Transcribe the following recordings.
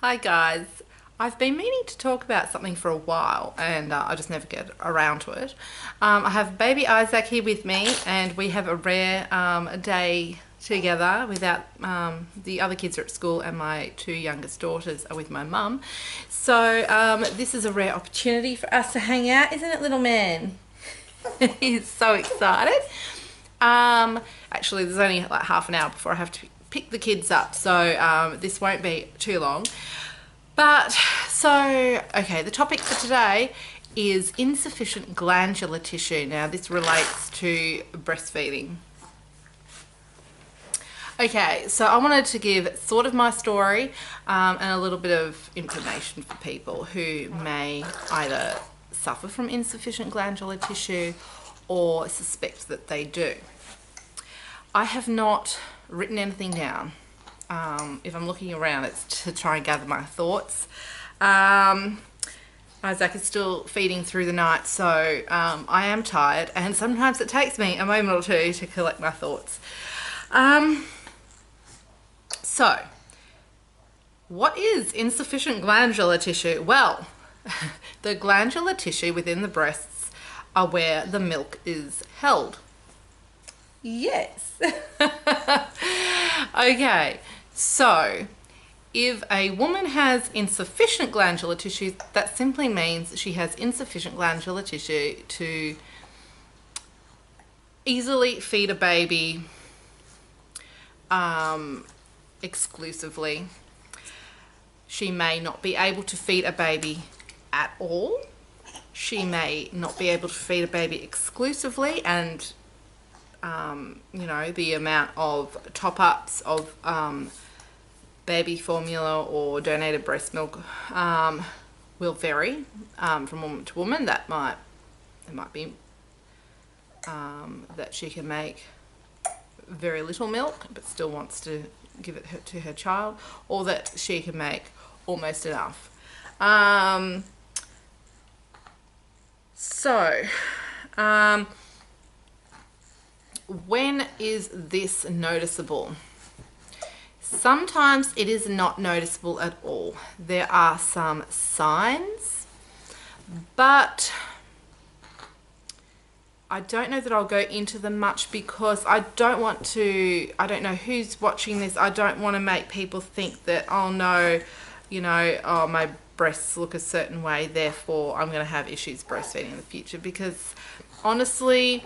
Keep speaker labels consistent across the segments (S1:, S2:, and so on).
S1: Hi guys, I've been meaning to talk about something for a while and I just never get around to it. I have baby Isaac here with me and we have a rare day together without the other kids are at school and my two youngest daughters are with my mum. So this is a rare opportunity for us to hang out, isn't it, little man? He's so excited. Actually there's only like half an hour before I have to pick the kids up, so this won't be too long. But so okay, the topic for today is insufficient glandular tissue. Now this relates to breastfeeding. Okay, so I wanted to give sort of my story and a little bit of information for people who may either suffer from insufficient glandular tissue or suspect that they do. I have not written anything down. If I'm looking around, it's to try and gather my thoughts. Isaac is still feeding through the night, so I am tired, and sometimes it takes me a moment or two to collect my thoughts. So, what is insufficient glandular tissue? Well, the glandular tissue within the breasts are where the milk is held. Yes. Okay, so if a woman has insufficient glandular tissue, that simply means she has insufficient glandular tissue to easily feed a baby exclusively. She may not be able to feed a baby at all. She may not be able to feed a baby exclusively, and you know, the amount of top-ups of baby formula or donated breast milk will vary from woman to woman. It might be that she can make very little milk but still wants to give it to her child, or that she can make almost enough. When is this noticeable? Sometimes it is not noticeable at all. There are some signs, but I don't know that I'll go into them much because I don't know who's watching this. I don't want to make people think that, oh no, you know, oh, my breasts look a certain way, therefore I'm going to have issues breastfeeding in the future. Because honestly,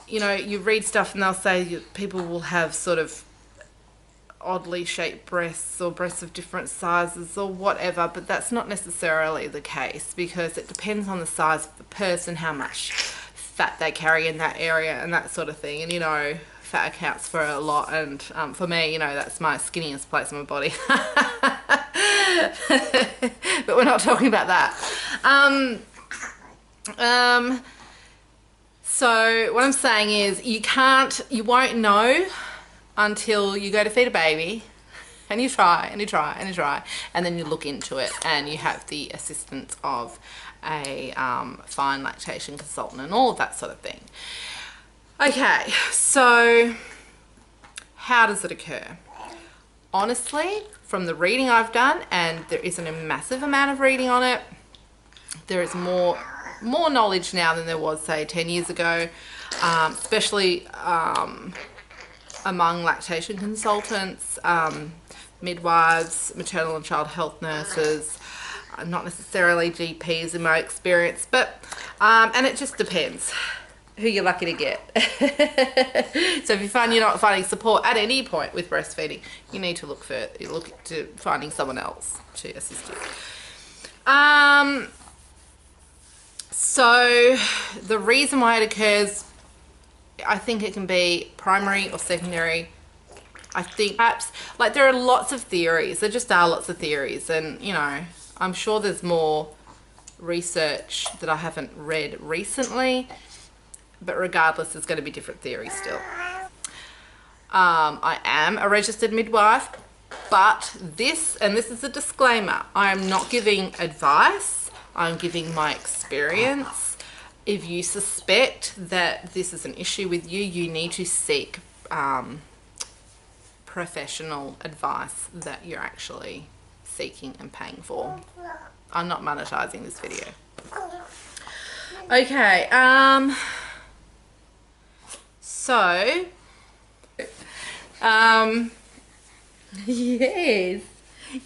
S1: you know, you read stuff and they'll say people will have sort of oddly shaped breasts or breasts of different sizes or whatever, but that's not necessarily the case because it depends on the size of the person, how much fat they carry in that area and that sort of thing. And you know, fat accounts for a lot, and for me, you know, that's my skinniest place in my body. But we're not talking about that. So what I'm saying is you won't know until you go to feed a baby and you try and you try and you try, and then you look into it and you have the assistance of a fine lactation consultant and all of that sort of thing. Okay, so how does it occur? Honestly, from the reading I've done, and there isn't a massive amount of reading on it, there is more knowledge now than there was, say, 10 years ago, especially among lactation consultants, midwives, maternal and child health nurses, not necessarily GPs in my experience, but and it just depends who you're lucky to get. So if you find you're not finding support at any point with breastfeeding, you need to look to finding someone else to assist you. So the reason why it occurs, I think it can be primary or secondary. I think perhaps, like, there are lots of theories. There just are lots of theories, and you know, I'm sure there's more research that I haven't read recently, but regardless, there's going to be different theories still. I am a registered midwife, but this is a disclaimer, I am not giving advice, I'm giving my experience. If you suspect that this is an issue with you, you need to seek professional advice that you're actually seeking and paying for. I'm not monetizing this video. Okay, so, yes,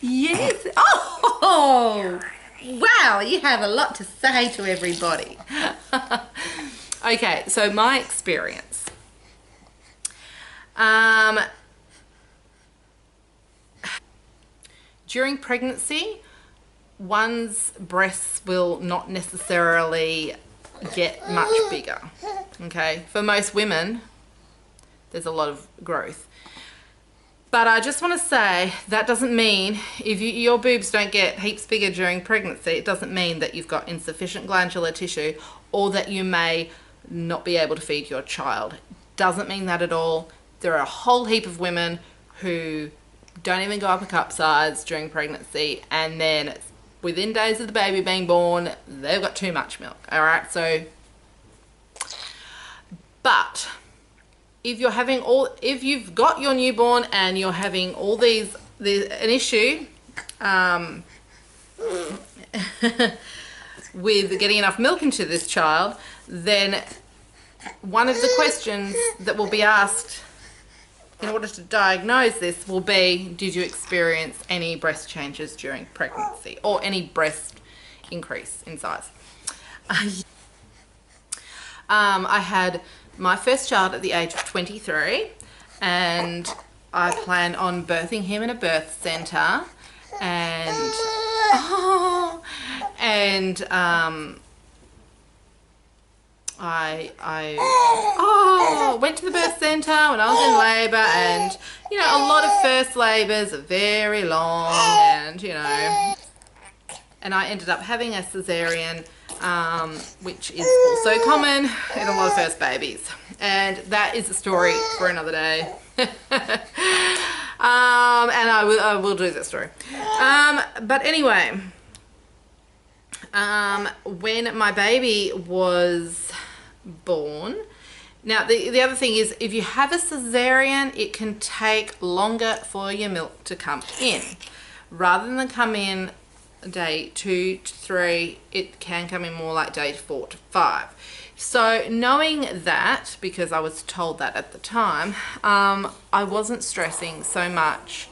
S1: yes, oh, wow, you have a lot to say to everybody. Okay, so my experience. During pregnancy, one's breasts will not necessarily get much bigger. Okay, for most women, there's a lot of growth. But I just want to say that doesn't mean if your boobs don't get heaps bigger during pregnancy, it doesn't mean that you've got insufficient glandular tissue or that you may not be able to feed your child. Doesn't mean that at all. There are a whole heap of women who don't even go up a cup size during pregnancy, and then within days of the baby being born, they've got too much milk. All right, so, but if you've got your newborn and you're having all an issue with getting enough milk into this child, then one of the questions that will be asked in order to diagnose this will be, did you experience any breast changes during pregnancy or any breast increase in size? I had my first child at the age of 23, and I plan on birthing him in a birth center, and I went to the birth center when I was in labor, and you know, a lot of first labors are very long, and you know, and I ended up having a cesarean, which is also common in a lot of first babies, and that is a story for another day. And I will do that story. But anyway, when my baby was born, now the other thing is, if you have a cesarean, it can take longer for your milk to come in. Rather than come in day 2 to 3, it can come in more like day 4 to 5. So knowing that, because I was told that at the time, I wasn't stressing so much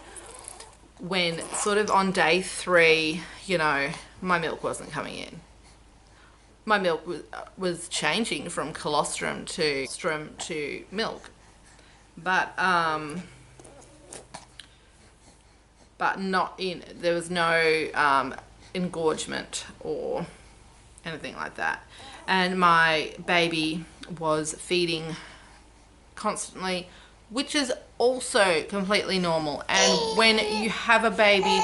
S1: when sort of on day 3, you know, my milk wasn't coming in. My milk was changing from colostrum to milk, but not in, there was no engorgement or anything like that. And my baby was feeding constantly, which is also completely normal. And when you have a baby,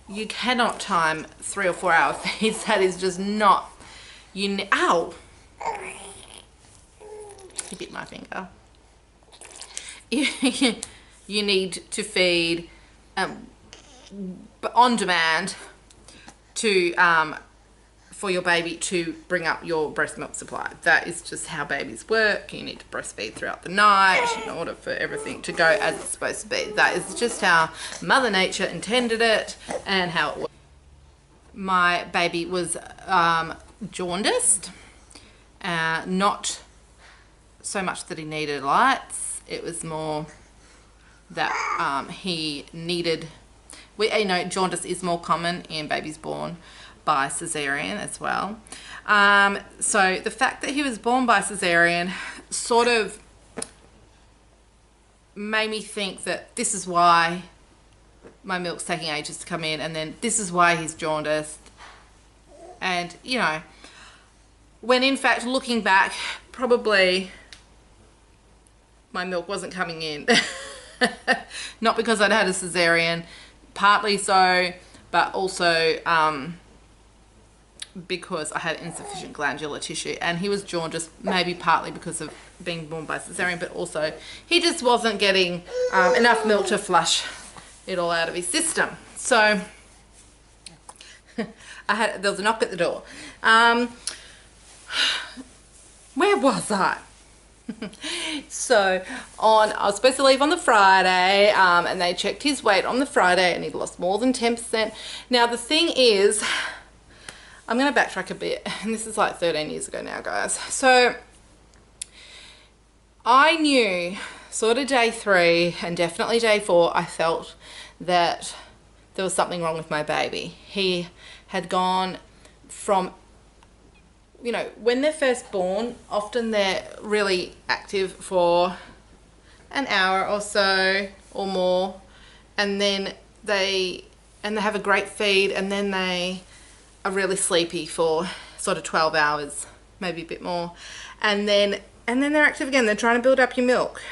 S1: you cannot time 3 or 4 hour feeds. That is just not, ow! You bit my finger. You need to feed on demand to for your baby to bring up your breast milk supply. That is just how babies work. You need to breastfeed throughout the night in order for everything to go as it's supposed to be. That is just how Mother Nature intended it and how it works. My baby was jaundiced, not so much that he needed lights. It was more that he needed, you know, jaundice is more common in babies born by cesarean as well. So the fact that he was born by cesarean sort of made me think that this is why my milk's taking ages to come in, and then this is why he's jaundiced. And you know, when in fact, looking back, probably my milk wasn't coming in. Not because I'd had a cesarean, partly so, but also because I had insufficient glandular tissue, and he was jaundiced, maybe partly because of being born by cesarean, but also he just wasn't getting enough milk to flush it all out of his system. So there was a knock at the door. Where was I? So I was supposed to leave on the Friday, and they checked his weight on the Friday and he'd lost more than 10%. Now the thing is, I'm going to backtrack a bit, and this is like 13 years ago now, guys. So I knew sort of day 3 and definitely day 4, I felt that there was something wrong with my baby. He had gone from, you know, when they're first born, often they're really active for an hour or so or more, and then they have a great feed, and then they are really sleepy for sort of 12 hours, maybe a bit more, and then they're active again. They're trying to build up your milk.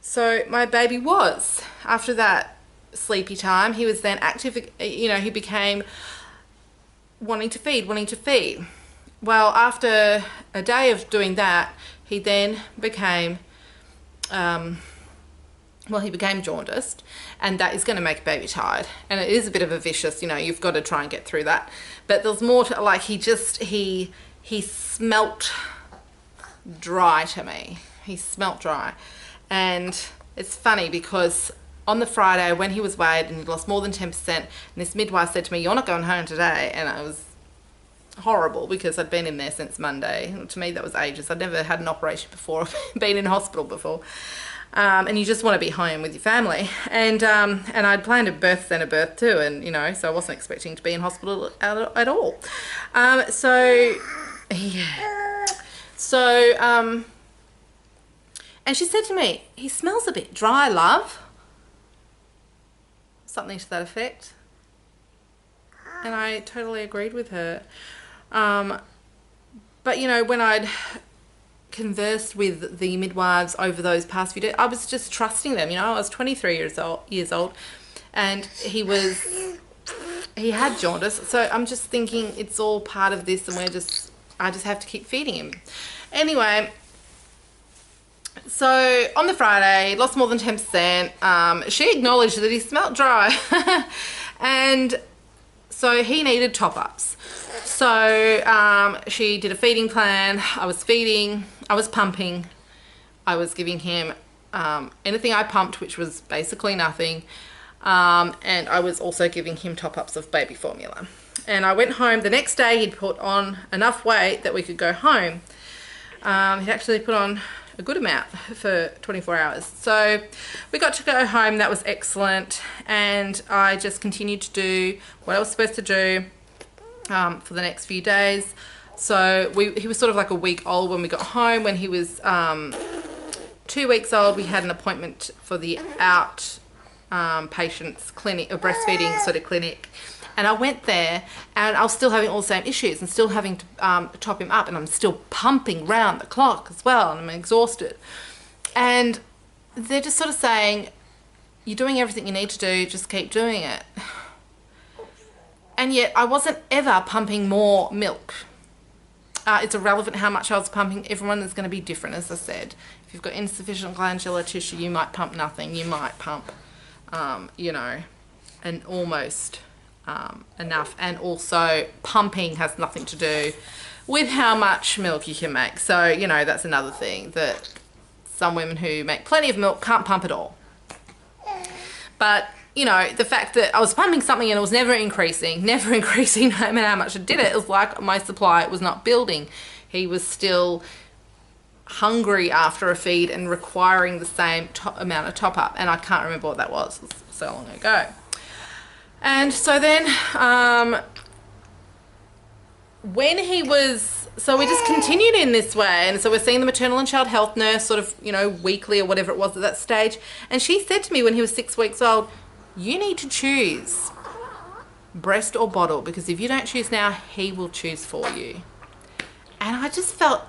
S1: So my baby was, after that sleepy time, he was then active, you know, he became wanting to feed. Well, after a day of doing that, he then became, he became jaundiced, and that is going to make a baby tired. And it is a bit of a vicious, you know, you've got to try and get through that. But there's more to, like, he smelt dry to me. He smelt dry. And it's funny because on the Friday when he was weighed and he'd lost more than 10%, and this midwife said to me, "You're not going home today." And I was horrible because I'd been in there since Monday. To me, that was ages. I'd never had an operation before, been in hospital before. And you just want to be home with your family. And I'd planned a birth too, and, you know, so I wasn't expecting to be in hospital at all. And she said to me, "He smells a bit dry, love." Something to that effect. And I totally agreed with her. But, you know, when I'd conversed with the midwives over those past few days, I was just trusting them. You know, I was 23 years old, and he had jaundice. So I'm just thinking it's all part of this, and I just have to keep feeding him. Anyway, so on the Friday, lost more than 10%. She acknowledged that he smelled dry. And so he needed top-ups. So she did a feeding plan. I was feeding, I was pumping, I was giving him anything I pumped, which was basically nothing. And I was also giving him top-ups of baby formula. And I went home. The next day he'd put on enough weight that we could go home. He'd actually put on a good amount for 24 hours. So we got to go home. That was excellent. And I just continued to do what I was supposed to do for the next few days. So he was sort of like a week old when we got home. When he was 2 weeks old, we had an appointment for the patient's clinic, a breastfeeding sort of clinic. And I went there, and I was still having all the same issues and still having to top him up, and I'm still pumping round the clock as well, and I'm exhausted. And they're just sort of saying, "You're doing everything you need to do, just keep doing it." And yet I wasn't ever pumping more milk. It's irrelevant how much I was pumping. Everyone is going to be different, as I said. If you've got insufficient glandular tissue, you might pump nothing. You might pump, you know, and almost enough. And also pumping has nothing to do with how much milk you can make. So, you know, that's another thing, that some women who make plenty of milk can't pump at all. But, you know, the fact that I was pumping something and it was never increasing, no matter how much I did it, it was like my supply was not building. He was still hungry after a feed and requiring the same amount of top up, and I can't remember what that was. It was so long ago. And so then when he was, so we just continued in this way, and so we're seeing the maternal and child health nurse sort of, you know, weekly or whatever it was at that stage. And she said to me when he was 6 weeks old, "You need to choose breast or bottle, because if you don't choose now, he will choose for you." And I just felt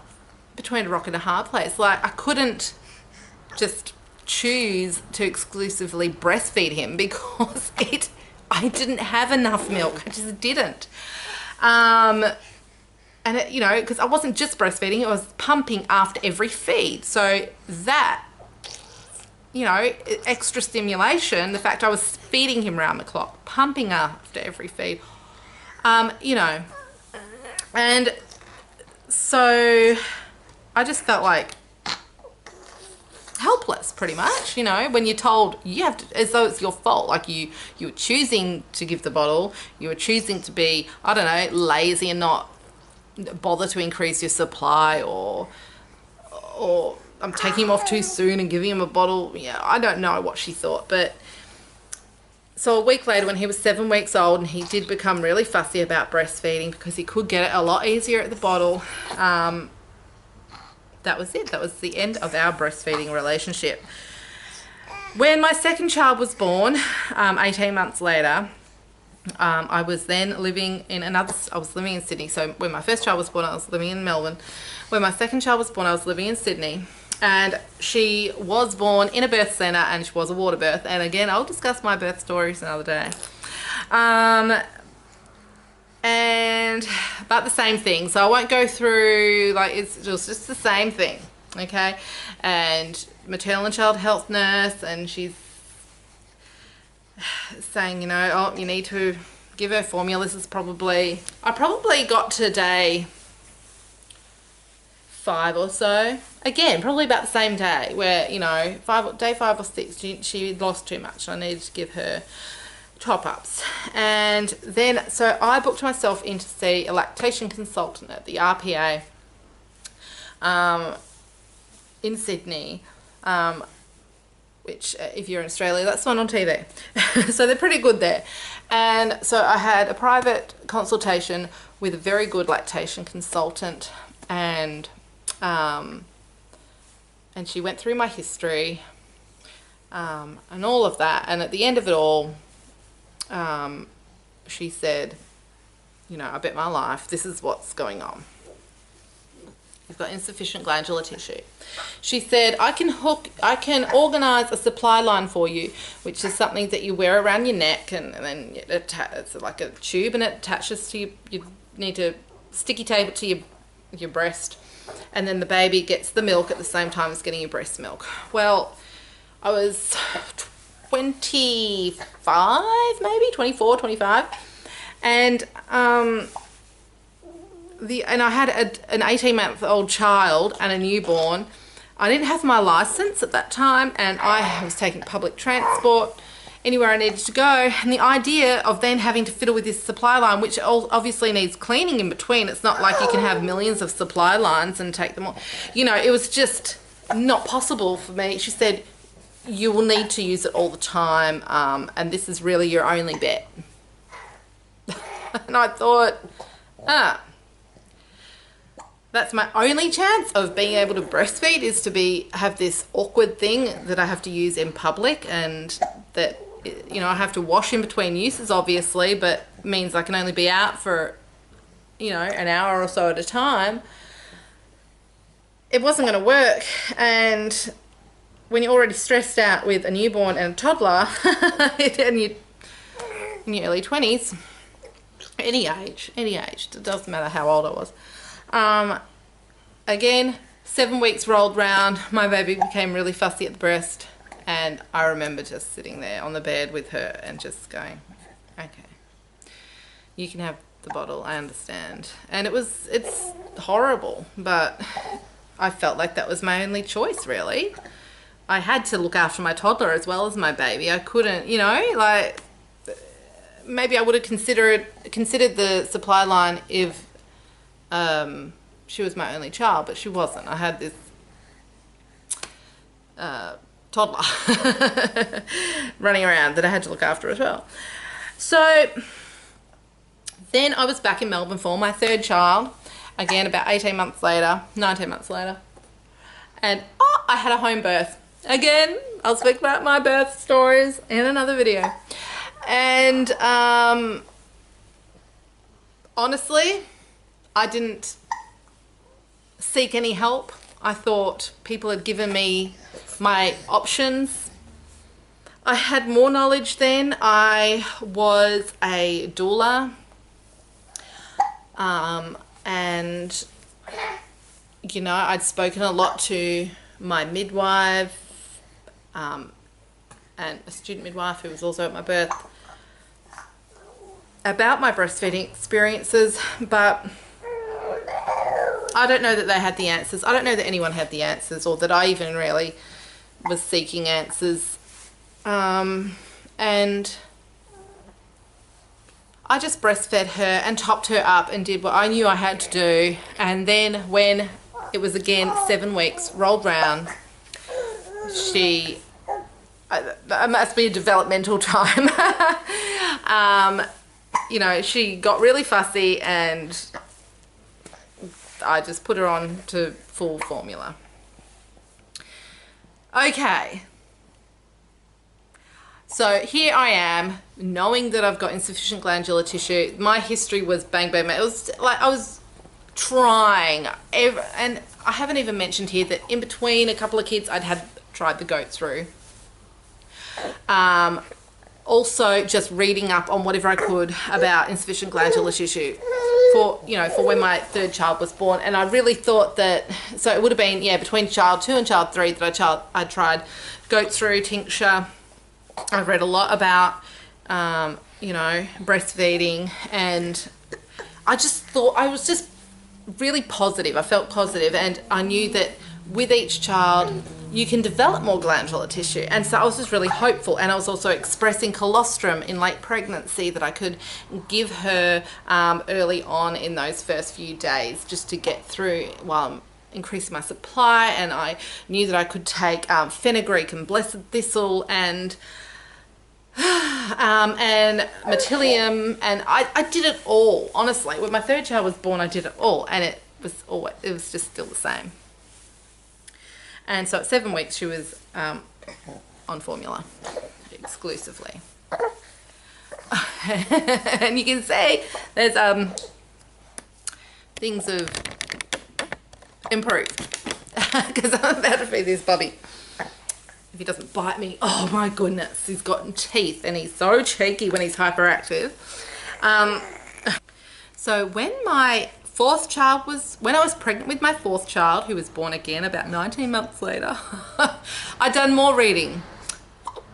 S1: between a rock and a hard place. Like, I couldn't just choose to exclusively breastfeed him because I didn't have enough milk. I just didn't. And it, you know, because I wasn't just breastfeeding, I was pumping after every feed. So that, you know, extra stimulation, the fact I was feeding him round the clock, pumping after every feed, you know. And so I just felt like helpless pretty much, you know, when you're told you have to, as though it's your fault, like you were choosing to give the bottle, you were choosing to be, I don't know, lazy and not bother to increase your supply, or I'm taking him off too soon and giving him a bottle. Yeah, I don't know what she thought. But so a week later, when he was 7 weeks old, and he did become really fussy about breastfeeding because he could get it a lot easier at the bottle, that was it. That was the end of our breastfeeding relationship. When my second child was born, 18 months later, I was then living in I was living in Sydney. So when my first child was born, I was living in Melbourne. When my second child was born, I was living in Sydney. And she was born in a birth centre, and she was a water birth. And again, I'll discuss my birth stories another day. But the same thing. So I won't go through, like, it's just the same thing, okay? And maternal and child health nurse, and she's saying, you know, oh, you need to give her formula. This is I probably got to day 5 or so. Again, probably about the same day, where, you know, day 5 or 6, she lost too much. I needed to give her top-ups. And then, so I booked myself in to see a lactation consultant at the RPA in Sydney, which, if you're in Australia, that's one on TV. So they're pretty good there. And so I had a private consultation with a very good lactation consultant, and she went through my history and all of that. And at the end of it all, she said, you know, I bet my life this is what's going on. You've got insufficient glandular tissue. She said, I can organise a supply line for you, which is something that you wear around your neck, and then it's like a tube, and it attaches to you need to sticky tape it to your breast, and then the baby gets the milk at the same time as getting your breast milk. Well, I was 25, maybe 24, 25, and I had an 18-month-old child and a newborn. I didn't have my license at that time, and I was taking public transport anywhere I needed to go. And the idea of then having to fiddle with this supply line, which obviously needs cleaning in between. It's not like you can have millions of supply lines and take them all. You know, it was just not possible for me. She said, you will need to use it all the time, and this is really your only bet. And I thought, that's my only chance of being able to breastfeed, is to have this awkward thing that I have to use in public, and that, you know, I have to wash in between uses, obviously, but means I can only be out for, you know, an hour or so at a time. It wasn't going to work. And when you're already stressed out with a newborn and a toddler, and you're in your early 20s, any age, it doesn't matter how old I was. Again, 7 weeks rolled round, my baby became really fussy at the breast, and I remember just sitting there on the bed with her and just going, okay, you can have the bottle, I understand. And it's horrible, but I felt like that was my only choice, really. I had to look after my toddler as well as my baby. I couldn't, you know, like, maybe I would have considered the supply line if she was my only child, but she wasn't. I had this toddler running around that I had to look after as well. So then I was back in Melbourne for my third child, again about 19 months later, and I had a home birth. Again, I'll speak about my birth stories in another video. And honestly, I didn't seek any help. I thought people had given me my options. I had more knowledge then. I was a doula, and you know, I'd spoken a lot to my midwife, and a student midwife who was also at my birth, about my breastfeeding experiences, but I don't know that they had the answers. I don't know that anyone had the answers, or that I even really was seeking answers. And I just breastfed her and topped her up and did what I knew I had to do. And then when it was again 7 weeks rolled round, that must be a developmental time. You know, she got really fussy and I just put her on to full formula. Okay. So here I am, knowing that I've got insufficient glandular tissue. My history was bang, bang, bang. It was like I was trying. And I haven't even mentioned here that in between a couple of kids, I'd tried the goat through. Also just reading up on whatever I could about insufficient glandular tissue for when my third child was born. And I really thought that, so it would have been, yeah, between child 2 and child 3 that I tried goat through tincture. I've read a lot about, breastfeeding, and I just thought, I was just really positive. I felt positive, and I knew that with each child, you can develop more glandular tissue. And so I was just really hopeful. And I was also expressing colostrum in late pregnancy that I could give her early on in those first few days just to get through while I'm increasing my supply. And I knew that I could take fenugreek and blessed thistle and Metilium, and I did it all. Honestly, when my third child was born, I did it all, and it was just still the same. And so at 7 weeks, she was on formula exclusively. And you can see there's things have improved because I'm about to feed this puppy. If he doesn't bite me, oh my goodness, he's got teeth and he's so cheeky when he's hyperactive. So when my fourth child when I was pregnant with my fourth child, who was born again about 19 months later, I'd done more reading.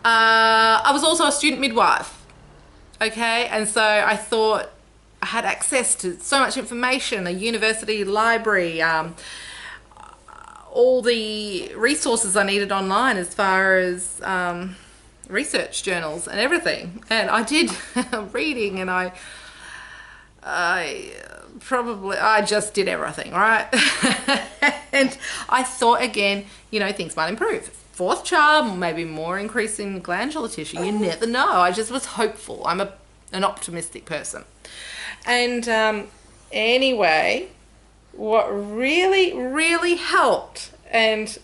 S1: I was also a student midwife, okay? And so I thought I had access to so much information, a university library, all the resources I needed online as far as research journals and everything. And I did reading, and I just did everything, right? And I thought, again, things might improve. Fourth child, maybe more increase in glandular tissue. You never know. I just was hopeful. I'm an optimistic person. And anyway, what really, really helped and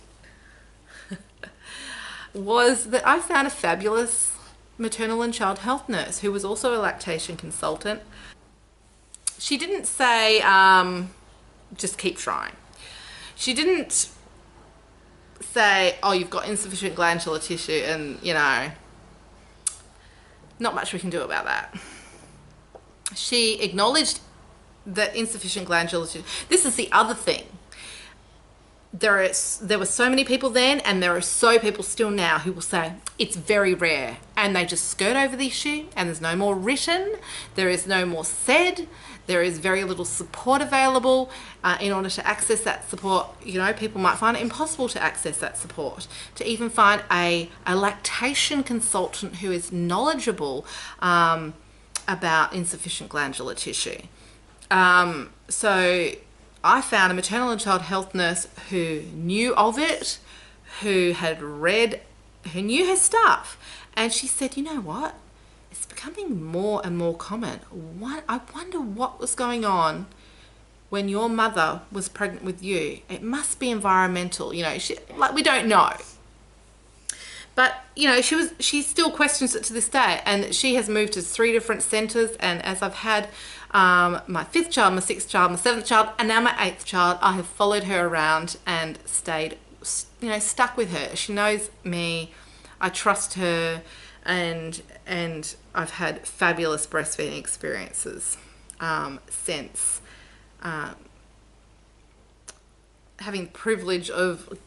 S1: was that I found a fabulous maternal and child health nurse who was also a lactation consultant. She didn't say, just keep trying. She didn't say, oh, you've got insufficient glandular tissue and, not much we can do about that. She acknowledged that insufficient glandular tissue. This is the other thing. There were so many people then, and there are so people still now who will say it's very rare, and they just skirt over the issue, and there's no more written, there is no more said, there is very little support available in order to access that support. People might find it impossible to access that support, to even find a lactation consultant who is knowledgeable about insufficient glandular tissue. So I found a maternal and child health nurse who knew of it, who knew her stuff. And she said, you know what? It's becoming more and more common. I wonder what was going on when your mother was pregnant with you. It must be environmental. We don't know. But, she still questions it to this day. And she has moved to 3 different centres. And as I've had my 5th child, my 6th child, my 7th child, and now my 8th child, I have followed her around and stayed, stuck with her. She knows me. I trust her. And I've had fabulous breastfeeding experiences since having the privilege of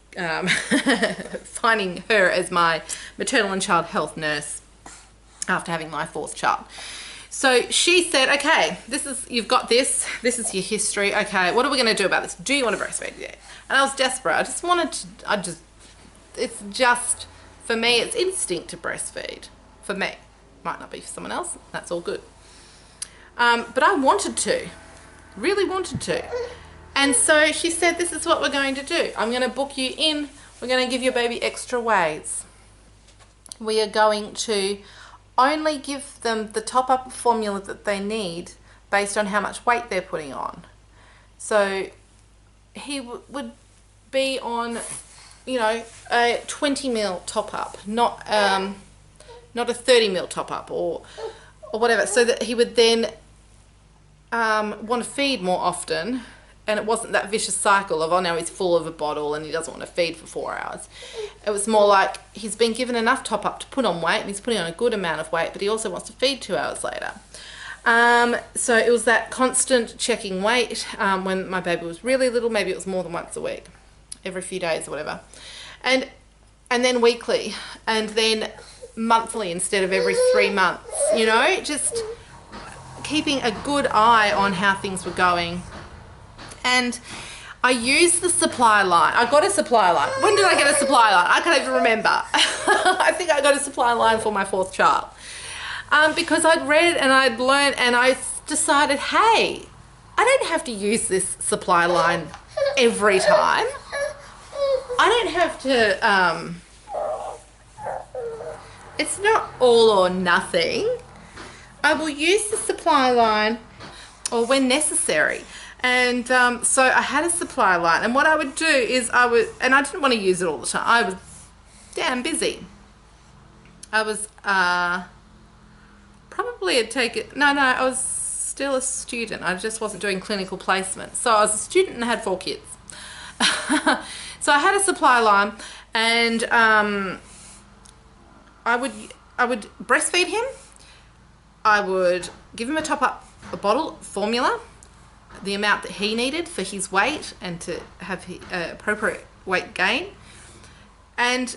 S1: finding her as my maternal and child health nurse after having my 4th child. So she said, okay, you've got this is your history. Okay, what are we going to do about this? Do you want to breastfeed? Yeah. And I was desperate. I it's just, for me, it's instinct to breastfeed. For me. Might not be for someone else. That's all good. But I wanted to. Really wanted to. And so she said, this is what we're going to do. I'm going to book you in. We're going to give your baby extra ways. We are going to only give them the top-up formula that they need based on how much weight they're putting on. So he would be on, you know, a 20 ml top-up, not a 30 ml top-up or whatever, so that he would then want to feed more often. And it wasn't that vicious cycle of, oh, now he's full of a bottle and he doesn't want to feed for 4 hours. It was more like he's been given enough top up to put on weight, and he's putting on a good amount of weight, but he also wants to feed 2 hours later. So it was that constant checking weight when my baby was really little. Maybe it was more than once a week, every few days or whatever. And then weekly, and then monthly instead of every 3 months, you know, just keeping a good eye on how things were going. And I used the supply line. I got a supply line. When did I get a supply line? I can't even remember. I think I got a supply line for my 4th child. Because I'd read and I'd learned, and I decided, hey, I don't have to use this supply line every time. I don't have to, it's not all or nothing. I will use the supply line or when necessary. And so I had a supply line, and what I would do is and I didn't want to use it all the time. I was damn busy. I was probably I was still a student. I just wasn't doing clinical placement. So I was a student and I had 4 kids. So I had a supply line, and I would breastfeed him. I would give him a bottle formula, the amount that he needed for his weight and to have appropriate weight gain. And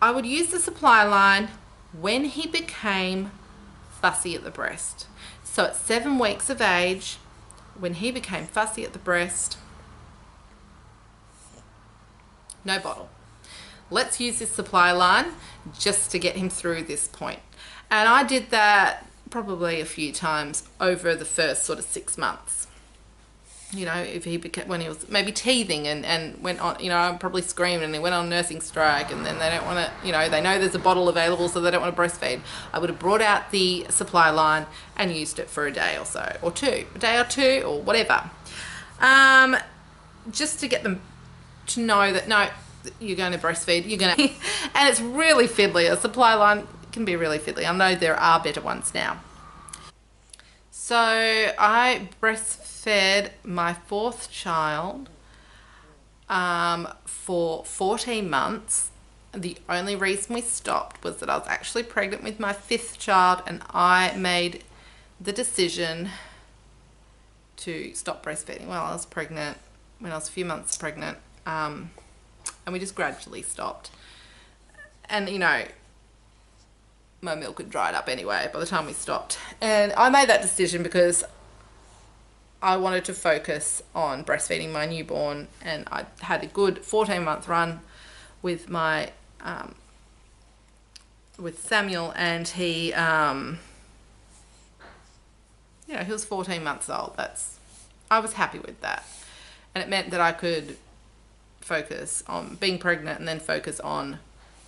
S1: I would use the supply line when he became fussy at the breast. So at 7 weeks of age, when he became fussy at the breast, no bottle. Let's use this supply line just to get him through this point. And I did that probably a few times over the first sort of 6 months. You know, if he became, when he was maybe teething and went on, you know, I probably screamed and he went on nursing strike, and then they don't want to, you know, they know there's a bottle available, so they don't want to breastfeed. I would have brought out the supply line and used it for a day or so, or two, a day or two, or whatever. Just to get them to know that, no, you're going to breastfeed, you're going to, and it's really fiddly. A supply line can be really fiddly. I know there are better ones now. So I breastfed my 4th child for 14 months. The only reason we stopped was that I was actually pregnant with my 5th child, and I made the decision to stop breastfeeding while I was pregnant, when I was a few months pregnant, and we just gradually stopped. And, you know, my milk had dried up anyway by the time we stopped. And I made that decision because I wanted to focus on breastfeeding my newborn, and I had a good 14-month run with my with Samuel, and he you know, he was 14 months old. I was happy with that, and it meant that I could focus on being pregnant and then focus on,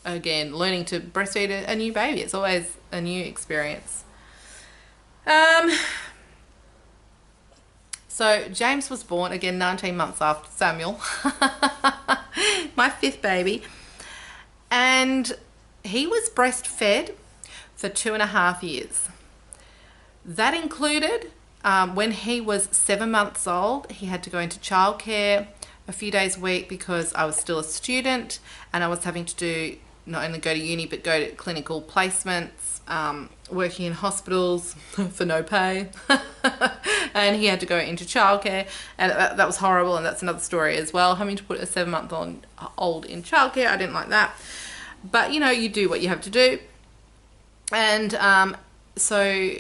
S1: again, learning to breastfeed a new baby. It's always a new experience. So James was born, again, 19 months after Samuel, my 5th baby, and he was breastfed for 2.5 years. That included, when he was 7 months old, he had to go into childcare a few days a week because I was still a student, and I was having to do, not only go to uni, but go to clinical placements, working in hospitals for no pay. And he had to go into childcare, and that was horrible, and that's another story as well, having to put a 7-month-old in childcare. I didn't like that. But, you know, you do what you have to do. And so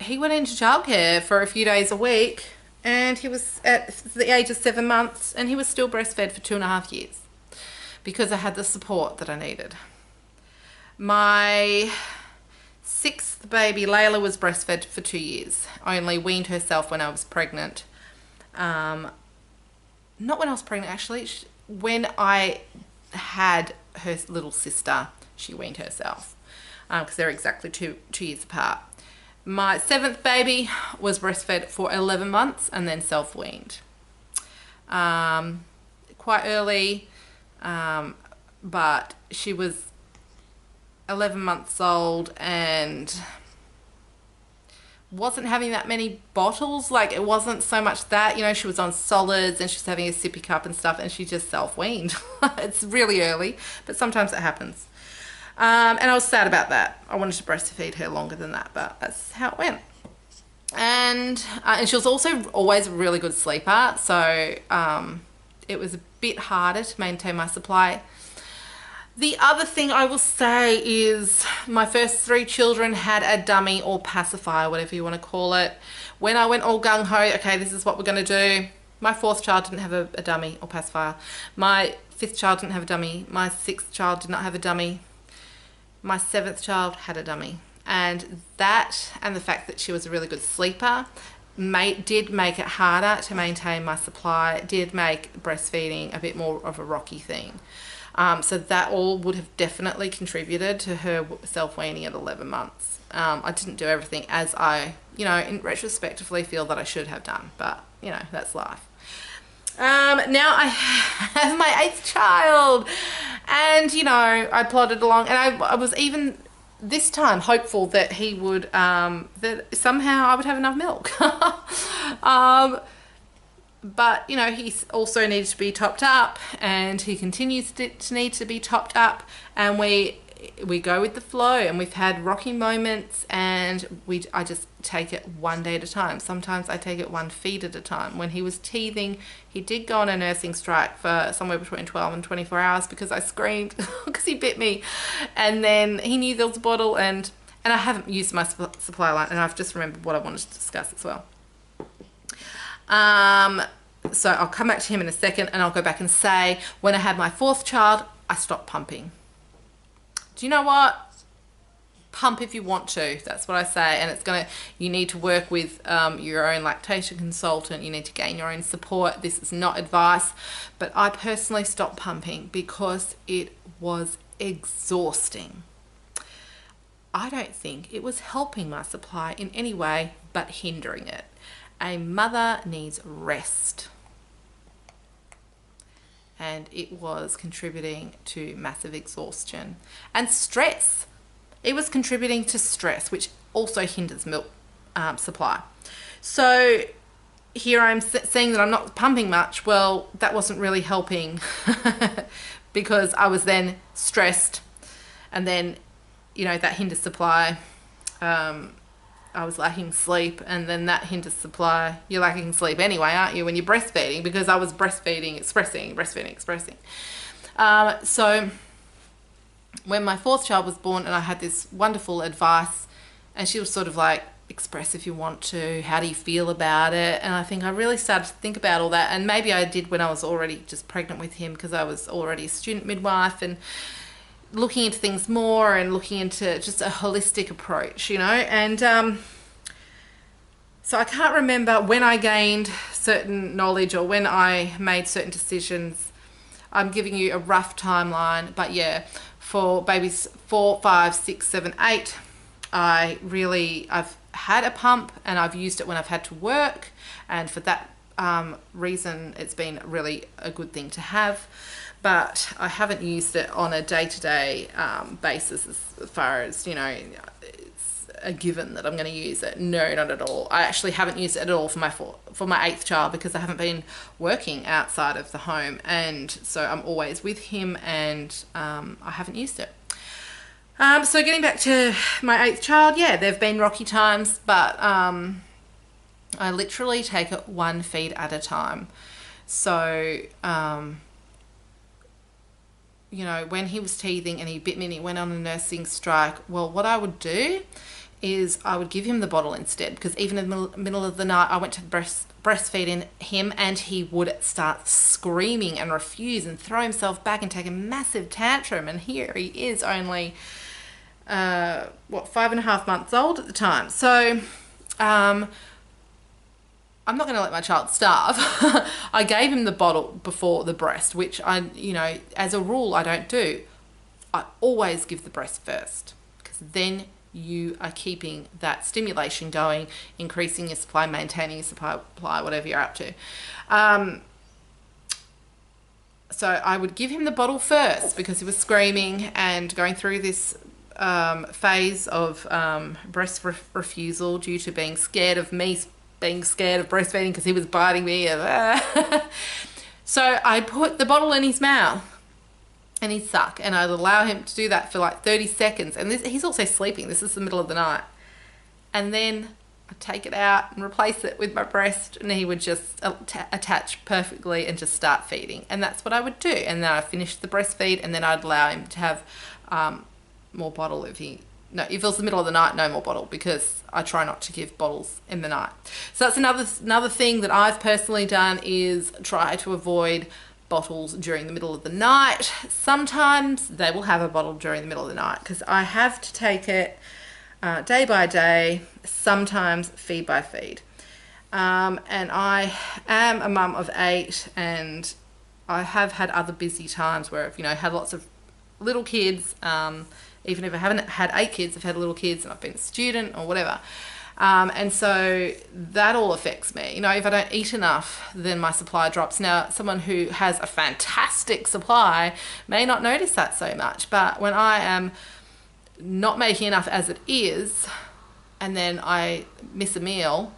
S1: he went into childcare for a few days a week, and he was at the age of 7 months, and he was still breastfed for 2.5 years. because I had the support that I needed. My 6th baby, Layla, was breastfed for 2 years. I only weaned herself when I was pregnant. Not when I was pregnant, actually. When I had her little sister, she weaned herself, because they're exactly two years apart. My 7th baby was breastfed for 11 months and then self-weaned. Quite early, but she was 11 months old and wasn't having that many bottles. Like, it wasn't so much that, you know, she was on solids and she was having a sippy cup and stuff, and she just self-weaned. It's really early, but sometimes it happens. And I was sad about that. I wanted to breastfeed her longer than that, but that's how it went. And she was also always a really good sleeper, so it was a bit harder to maintain my supply. The other thing I will say is my first 3 children had a dummy or pacifier, whatever you want to call it. When I went all gung-ho, okay, this is what we're going to do. My 4th child didn't have a dummy or pacifier. My 5th child didn't have a dummy. My 6th child did not have a dummy. My 7th child had a dummy. And that, and the fact that she was a really good sleeper, did make it harder to maintain my supply, did make breastfeeding a bit more of a rocky thing. So that all would have definitely contributed to her self-weaning at 11 months. I didn't do everything as I, you know, in retrospectively feel that I should have done, but, you know, that's life. Now I have my 8th child, and, you know, I plodded along, and I was even this time hopeful that he would, that somehow I would have enough milk. But, you know, he also needs to be topped up, and he continues to need to be topped up, and we go with the flow, and we've had rocky moments, and I just take it one day at a time. Sometimes I take it one feed at a time. When he was teething, he did go on a nursing strike for somewhere between 12 and 24 hours because I screamed because he bit me, and then he knew there was a bottle, and I haven't used my supply line, and I've just remembered what I wanted to discuss as well. So I'll come back to him in a second, and I'll go back and say, when I had my 4th child, I stopped pumping. Do you know what? Pump if you want to. That's what I say. And you need to work with your own lactation consultant. You need to gain your own support. This is not advice, but I personally stopped pumping because it was exhausting. I don't think it was helping my supply in any way, but hindering it. A mother needs rest. And it was contributing to massive exhaustion and stress. It was contributing to stress, which also hinders milk supply. So here I'm saying that I'm not pumping much. Well, that wasn't really helping because I was then stressed, and then, you know, that hinders supply. I was lacking sleep, and then that hinders supply. You're lacking sleep anyway, aren't you, when you're breastfeeding? Because I was breastfeeding, expressing. So when my 4th child was born, and I had this wonderful advice, and she was sort of like, express if you want to, how do you feel about it? And I think I really started to think about all that, and maybe I did when I was already just pregnant with him, because I was already a student midwife and looking into things more and looking into just a holistic approach, you know. And so I can't remember when I gained certain knowledge or when I made certain decisions. I'm giving you a rough timeline, but yeah, for babies 4, 5, 6, 7, 8, I've had a pump, and I've used it when I've had to work, and for that reason it's been really a good thing to have. But I haven't used it on a day-to-day basis as far as, you know, it's a given that I'm going to use it. No, not at all. I actually haven't used it at all for my 8th child because I haven't been working outside of the home, and so I'm always with him, and I haven't used it. So getting back to my 8th child, yeah, there have been rocky times, but I literally take it one feed at a time. So you know, when he was teething and he bit me and he went on a nursing strike, well, what I would do is I would give him the bottle instead, because even in the middle of the night I went to breastfeeding him and he would start screaming and refuse and throw himself back and take a massive tantrum, and here he is only 5.5 months old at the time. So I'm not going to let my child starve. I gave him the bottle before the breast, which I, as a rule I don't do. I always give the breast first, because then you are keeping that stimulation going, increasing your supply, maintaining your supply, whatever you're up to. So I would give him the bottle first because he was screaming and going through this phase of breast refusal due to being scared of me being scared of breastfeeding because he was biting me. So I put the bottle in his mouth and he'd suck, and I'd allow him to do that for like 30 seconds. And he's also sleeping. This is the middle of the night. And then I'd take it out and replace it with my breast, and he would just attach perfectly and just start feeding. And that's what I would do. And then I finished the breastfeed, and then I'd allow him to have more bottle if it was the middle of the night, no more bottle, because I try not to give bottles in the night. So that's another thing that I've personally done, is try to avoid bottles during the middle of the night. Sometimes they will have a bottle during the middle of the night because I have to take it day by day, sometimes feed by feed. And I am a mum of 8, and I have had other busy times where I've had lots of little kids. Even if I haven't had 8 kids, I've had little kids and I've been a student or whatever. And so that all affects me. If I don't eat enough, then my supply drops. Now, someone who has a fantastic supply may not notice that so much, but when I am not making enough as it is, and then I miss a meal,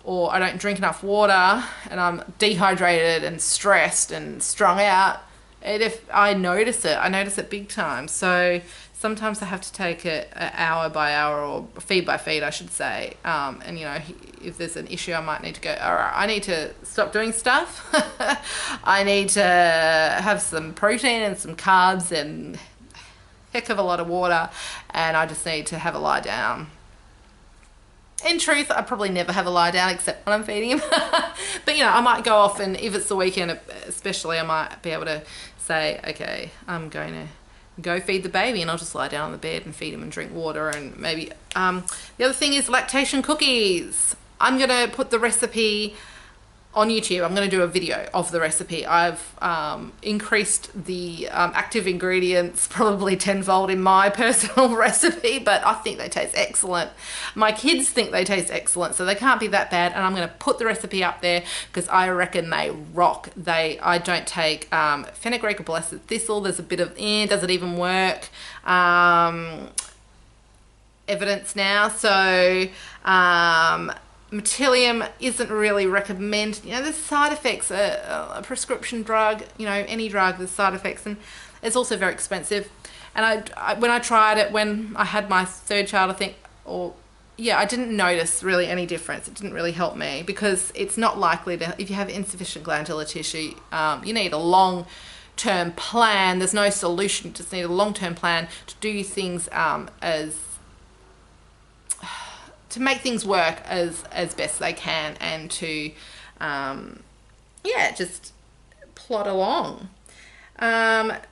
S1: or I don't drink enough water, and I'm dehydrated and stressed and strung out, if I notice it big time. So sometimes I have to take it hour by hour, or feed by feed, I should say. And if there's an issue, I might need to go, all right, I need to stop doing stuff. I need to have some protein and some carbs and a heck of a lot of water, and I just need to have a lie down. In truth, I probably never have a lie down except when I'm feeding him. But I might go off, and if it's the weekend especially, I might be able to say, okay, I'm going to go feed the baby, and I'll just lie down on the bed and feed him and drink water. And maybe the other thing is lactation cookies. I'm going to put the recipe on YouTube. I'm going to do a video of the recipe. I've increased the active ingredients probably tenfold in my personal recipe, but I think they taste excellent. My kids think they taste excellent, so they can't be that bad. And I'm going to put the recipe up there because I reckon they rock. I don't take fenugreek or blessed thistle. There's a bit of does it even work? Evidence now. So Metilium isn't really recommended. There's side effects. A prescription drug, any drug, there's side effects, and it's also very expensive. And when I tried it when I had my 3rd child, I think, I didn't notice really any difference. It didn't really help me, because it's not likely to, if you have insufficient glandular tissue, you need a long-term plan. There's no solution. You just need a long-term plan to do things to make things work as best they can, and to just plod along.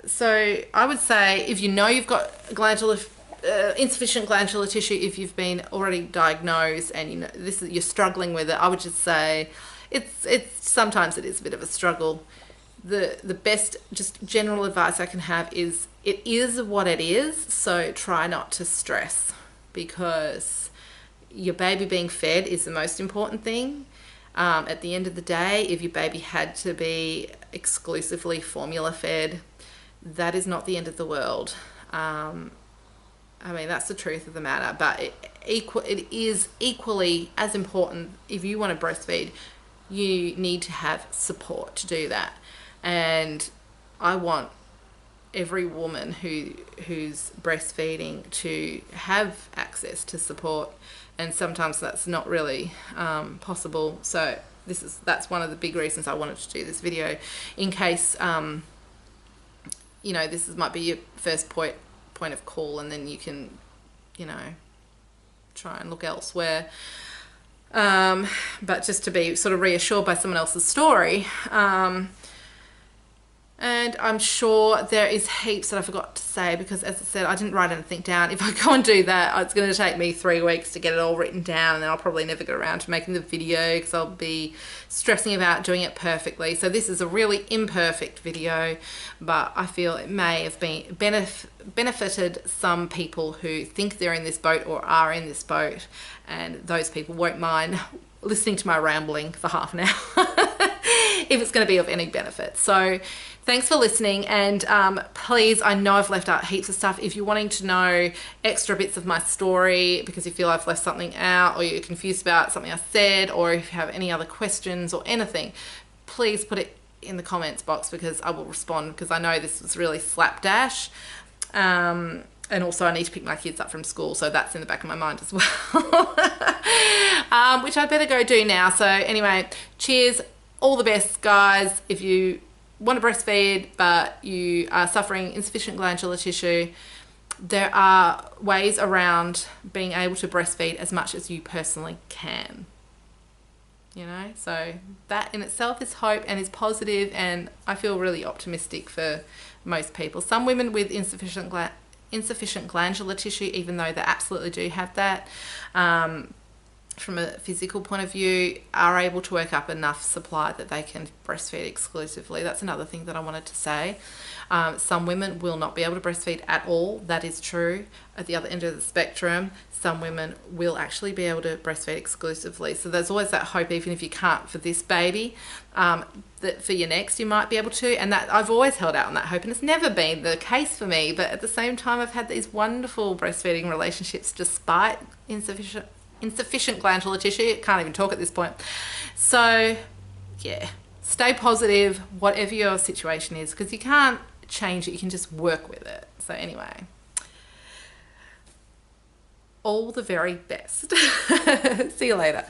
S1: So I would say, if you've got insufficient glandular tissue, if you've been already diagnosed and you're struggling with it, I would just say it's sometimes it is a bit of a struggle. The best just general advice I can have is, it is what it is, so try not to stress, because your baby being fed is the most important thing. At the end of the day, if your baby had to be exclusively formula fed, that is not the end of the world. That's the truth of the matter, but it is equally as important. If you want to breastfeed, you need to have support to do that. And I want every woman who's breastfeeding to have access to support, and sometimes that's not really possible. So that's one of the big reasons I wanted to do this video, in case this might be your first point of call, and then you can try and look elsewhere. But just to be sort of reassured by someone else's story. And I'm sure there is heaps that I forgot to say, because as I said, I didn't write anything down. If I go and do that, it's going to take me 3 weeks to get it all written down, and then I'll probably never get around to making the video because I'll be stressing about doing it perfectly. So this is a really imperfect video, but I feel it may have been benefited some people who think they're in this boat or are in this boat, and those people won't mind listening to my rambling for half an hour if it's going to be of any benefit. So thanks for listening, and please, I know I've left out heaps of stuff. If you're wanting to know extra bits of my story because you feel I've left something out, or you're confused about something I said, or if you have any other questions or anything, please put it in the comments box, because I will respond, because I know this was really slapdash. And also I need to pick my kids up from school, so that's in the back of my mind as well. Which I better go do now. So anyway, cheers, all the best, guys. If you want to breastfeed but you are suffering insufficient glandular tissue, there are ways around being able to breastfeed as much as you personally can. You know, so that in itself is hope and is positive, and I feel really optimistic for most people. Some women with insufficient glandular tissue, even though they absolutely do have that, from a physical point of view, are able to work up enough supply that they can breastfeed exclusively. That's another thing that I wanted to say. Some women will not be able to breastfeed at all. That is true. At the other end of the spectrum, some women will actually be able to breastfeed exclusively. So there's always that hope, even if you can't for this baby, that for your next you might be able to. And that I've always held out on that hope, and it's never been the case for me. But at the same time, I've had these wonderful breastfeeding relationships despite insufficient glandular tissue. I can't even talk at this point. So yeah, stay positive whatever your situation is, because you can't change it, you can just work with it. So anyway, all the very best. See you later.